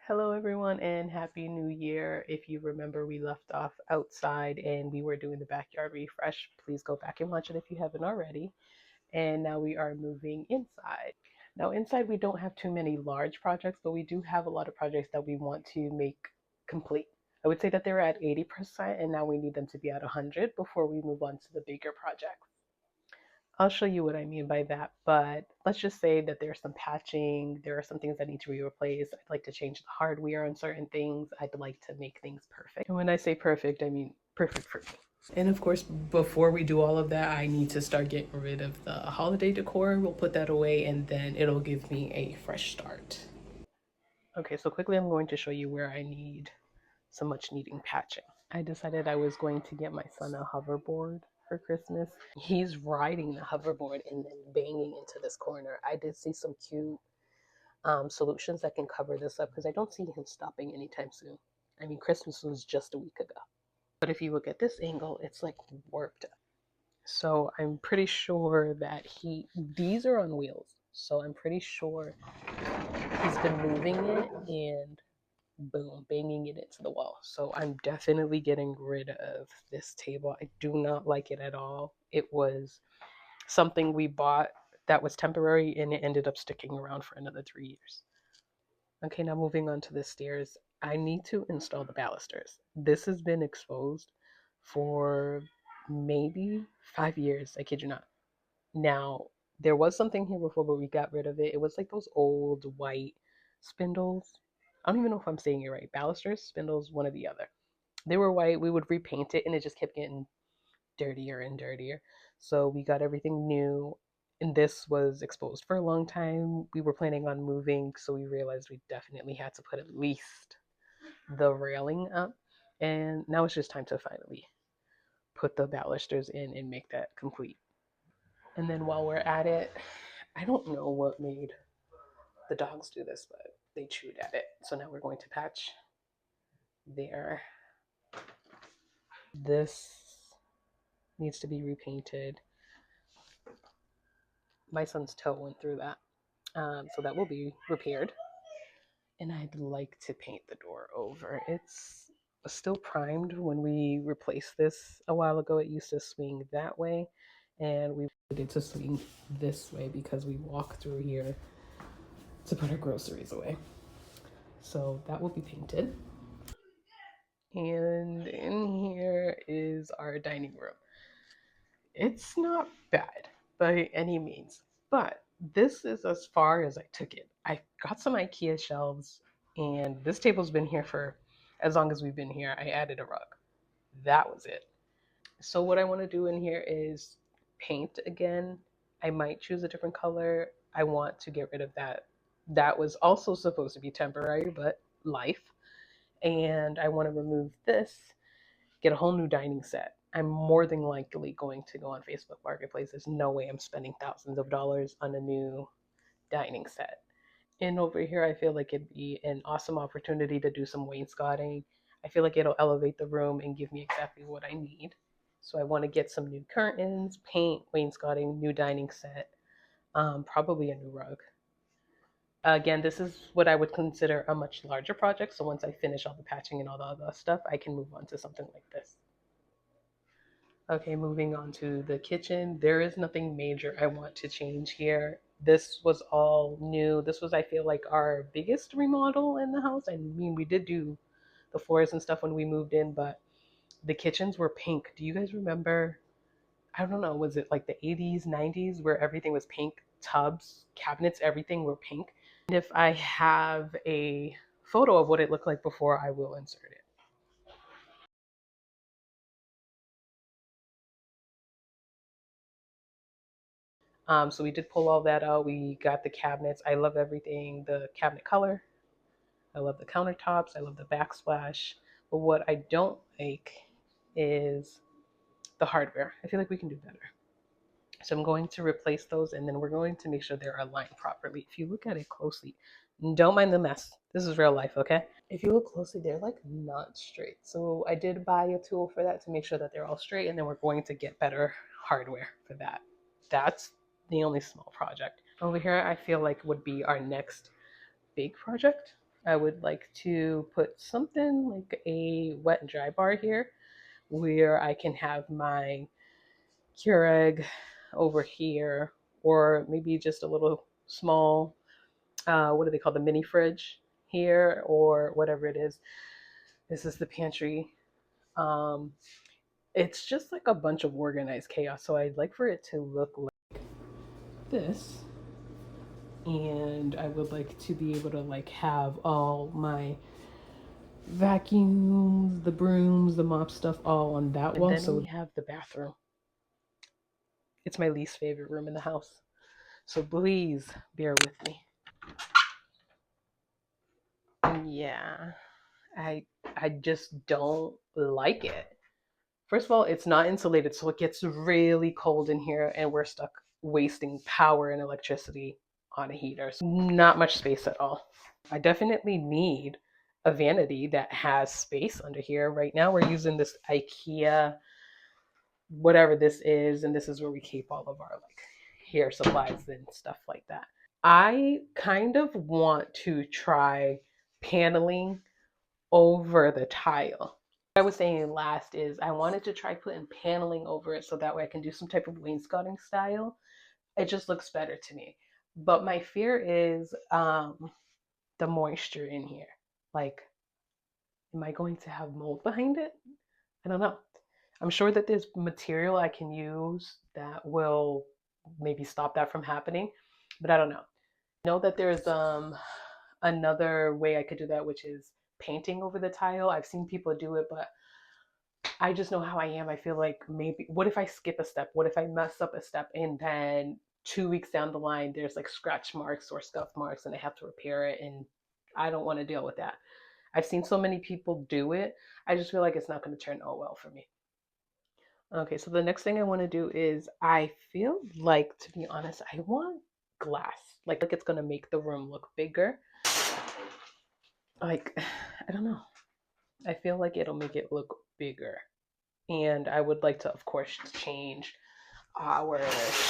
Hello, everyone, and Happy New Year. If you remember, we left off outside and we were doing the backyard refresh. Please go back and watch it if you haven't already. And now we are moving inside. Now, inside, we don't have too many large projects, but we do have a lot of projects that we want to make complete. I would say that they're at 80%, and now we need them to be at 100 before we move on to the bigger projects. I'll show you what I mean by that, but let's just say that there's some patching, there are some things that need to be replaced. I'd like to change the hardware on certain things. I'd like to make things perfect. And when I say perfect, I mean perfect for me. And of course, before we do all of that, I need to start getting rid of the holiday decor. We'll put that away and then it'll give me a fresh start. Okay, so quickly I'm going to show you where I need some much needing patching. I decided I was going to get my son a hoverboard for Christmas. He's riding the hoverboard and then banging into this corner. I did see some cute solutions that can cover this up because I don't see him stopping anytime soon. I mean, Christmas was just a week ago. But if you look at this angle, it's like warped. So I'm pretty sure that these are on wheels. So I'm pretty sure he's been moving it and boom, banging it into the wall. So I'm definitely getting rid of this table. I do not like it at all. It was something we bought that was temporary and it ended up sticking around for another 3 years. Okay, now moving on to the stairs. I need to install the balusters. This has been exposed for maybe 5 years. I kid you not. Now, there was something here before, but we got rid of it. It was like those old white spindles. I don't even know if I'm saying it right. Balusters, spindles, one or the other. They were white. We would repaint it, and it just kept getting dirtier and dirtier. So we got everything new, and this was exposed for a long time. We were planning on moving, so we realized we definitely had to put at least the railing up. And now it's just time to finally put the balusters in and make that complete. And then while we're at it, I don't know what made the dogs do this, but they chewed at it. So now we're going to patch there. This needs to be repainted. My son's toe went through that. So that will be repaired. And I'd like to paint the door over. It's still primed. When we replaced this a while ago, it used to swing that way. And we needed to swing this way because we walk through here to put our groceries away. So that will be painted. And in here is our dining room. It's not bad by any means, but this is as far as I took it. I got some IKEA shelves, and this table's been here for as long as we've been here. I added a rug. That was it. So what I want to do in here is paint again. I might choose a different color. I want to get rid of that. That was also supposed to be temporary, but life. And I want to remove this, get a whole new dining set. I'm more than likely going to go on Facebook Marketplace. There's no way I'm spending thousands of dollars on a new dining set. And over here, I feel like it'd be an awesome opportunity to do some wainscoting. I feel like it'll elevate the room and give me exactly what I need. So I want to get some new curtains, paint, wainscoting, new dining set, probably a new rug. Again, this is what I would consider a much larger project. So once I finish all the patching and all the other stuff, I can move on to something like this. Okay, moving on to the kitchen. There is nothing major I want to change here. This was all new. This was, I feel like, our biggest remodel in the house. I mean, we did do the floors and stuff when we moved in, but the kitchens were pink. Do you guys remember? I don't know, was it like the 80s, 90s where everything was pink? Tubs, cabinets, everything were pink. And if I have a photo of what it looked like before, I will insert it. So we did pull all that out. We got the cabinets. I love everything, the cabinet color. I love the countertops. I love the backsplash. But what I don't like is the hardware. I feel like we can do better. So I'm going to replace those and then we're going to make sure they're aligned properly. If you look at it closely, don't mind the mess. This is real life, okay? If you look closely, they're like not straight. So I did buy a tool for that to make sure that they're all straight, and then we're going to get better hardware for that. That's the only small project. Over here, I feel like would be our next big project. I would like to put something like a wet and dry bar here where I can have my Keurig over here, or maybe just a little small, what do they call, the mini fridge here, or whatever it is. This is the pantry. Um, it's just like a bunch of organized chaos. So I'd like for it to look like this. And I would like to be able to like have all my vacuums, the brooms, the mop stuff all on that wall. And then we have the bathroom. It's my least favorite room in the house. So please bear with me. And yeah, I just don't like it. First of all, it's not insulated, so it gets really cold in here and we're stuck wasting power and electricity on a heater. So not much space at all. I definitely need a vanity that has space under here. Right now we're using this IKEA, whatever this is, and this is where we keep all of our like hair supplies and stuff like that. I kind of want to try paneling over the tile. What I was saying last is I wanted to try putting paneling over it so that way I can do some type of wainscoting style. It just looks better to me. But my fear is the moisture in here. Like, am I going to have mold behind it? I don't know. I'm sure that there's material I can use that will maybe stop that from happening, but I don't know. I know that there's another way I could do that, which is painting over the tile. I've seen people do it, but I just know how I am. I feel like maybe, what if I skip a step? What if I mess up a step and then 2 weeks down the line, there's like scratch marks or scuff marks and I have to repair it, and I don't want to deal with that. I've seen so many people do it. I just feel like it's not going to turn out well for me. Okay, so the next thing I want to do is I feel like, to be honest, I want glass. Like it's going to make the room look bigger. Like, I don't know. I feel like it'll make it look bigger. And I would like to, of course, change our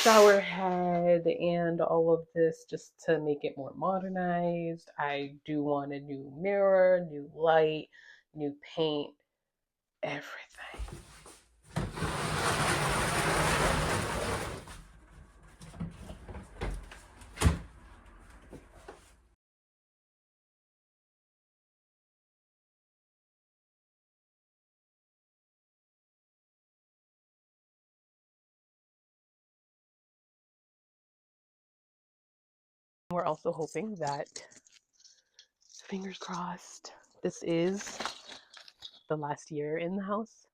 shower head and all of this just to make it more modernized. I do want a new mirror, new light, new paint, everything. We're also hoping that, fingers crossed, this is the last year in the house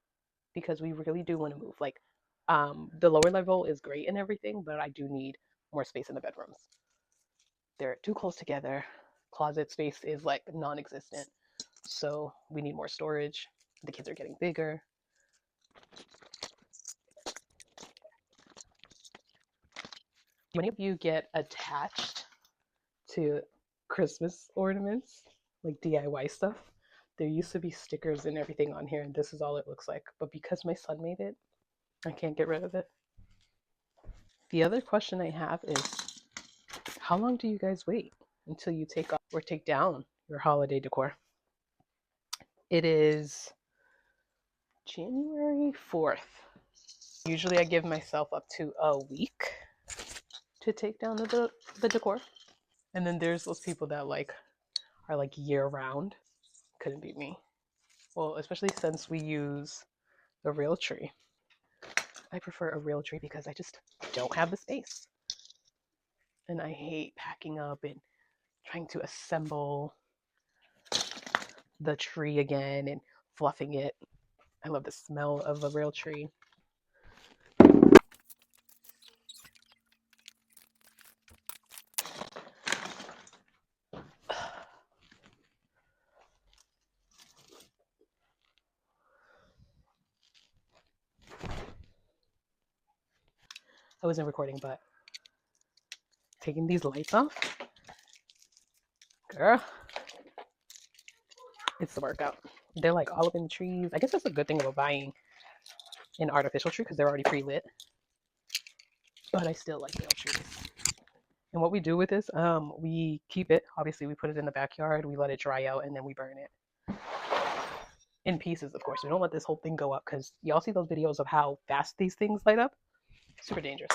because we really do want to move. Like, the lower level is great and everything, but I do need more space in the bedrooms. They're too close together. Closet space is like non-existent. So we need more storage. The kids are getting bigger. Many of you get attached to Christmas ornaments, like DIY stuff. There used to be stickers and everything on here, and this is all it looks like. But because my son made it, I can't get rid of it. The other question I have is, how long do you guys wait until you take off or take down your holiday decor? It is January 4th. Usually I give myself up to a week to take down the decor. And then there's those people that like are like year round. Couldn't be me. Well, especially since we use a real tree. I prefer a real tree because I just don't have the space. And I hate packing up and trying to assemble the tree again and fluffing it. I love the smell of a real tree. I wasn't recording, but taking these lights off, girl, it's the workout. They're like all up in the trees. I guess that's a good thing about buying an artificial tree because they're already pre-lit. But I still like real trees. And what we do with this, we keep it. Obviously, we put it in the backyard. We let it dry out, and then we burn it in pieces. Of course, we don't let this whole thing go up because y'all see those videos of how fast these things light up. Super dangerous.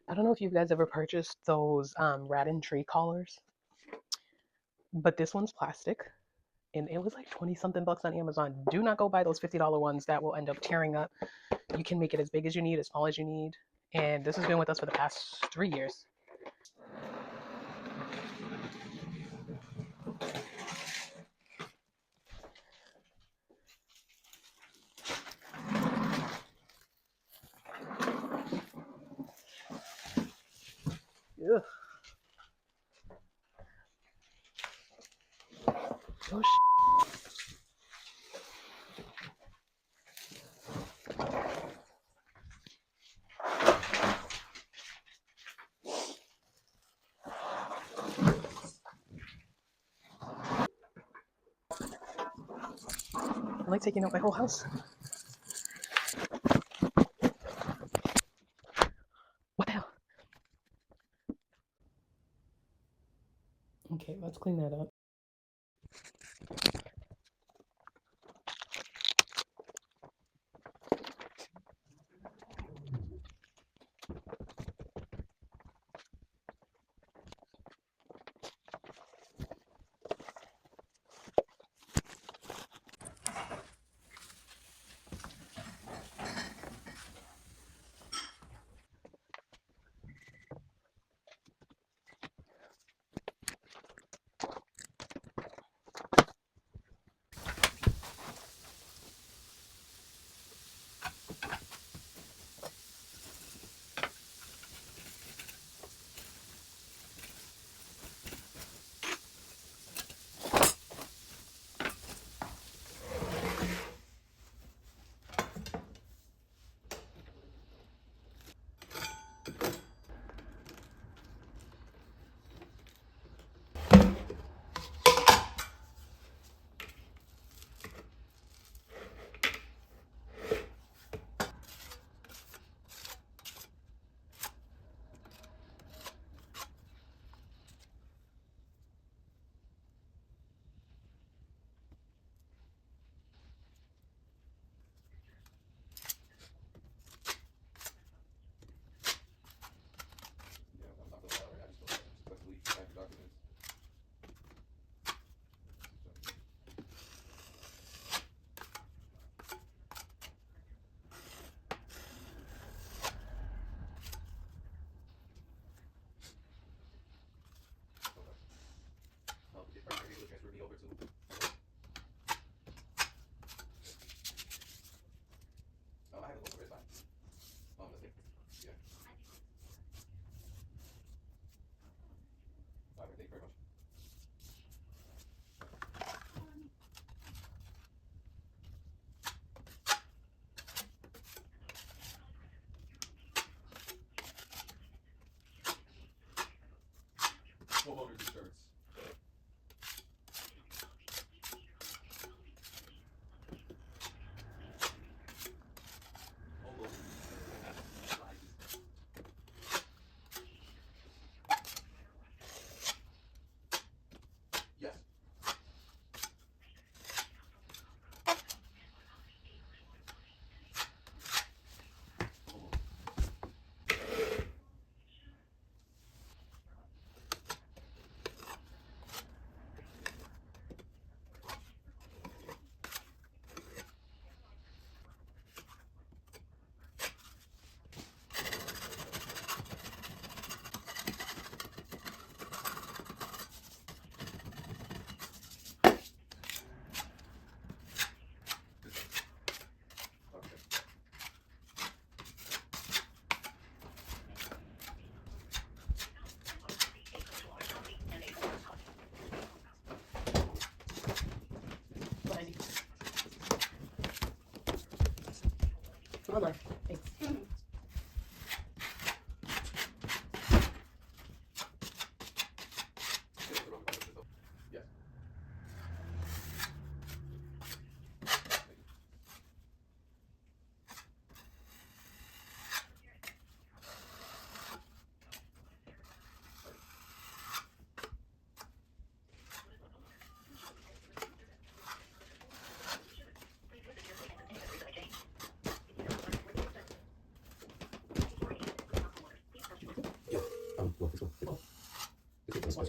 I don't know if you guys ever purchased those rattan tree collars, but this one's plastic. And it was like 20 something bucks on Amazon. Do not go buy those $50 ones that will end up tearing up. You can make it as big as you need, as small as you need. And this has been with us for the past 3 years. Ugh. Oh, I'm like taking out my whole house. What the hell? Okay, let's clean that up. Hold on. Thanks.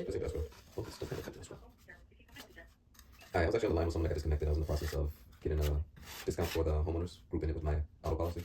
Let's see if that's good. Oh, it's still kind of connected as well. Hi, I was actually on the line with someone that got disconnected. I was in the process of getting a discount for the homeowners, grouping it with my auto policy.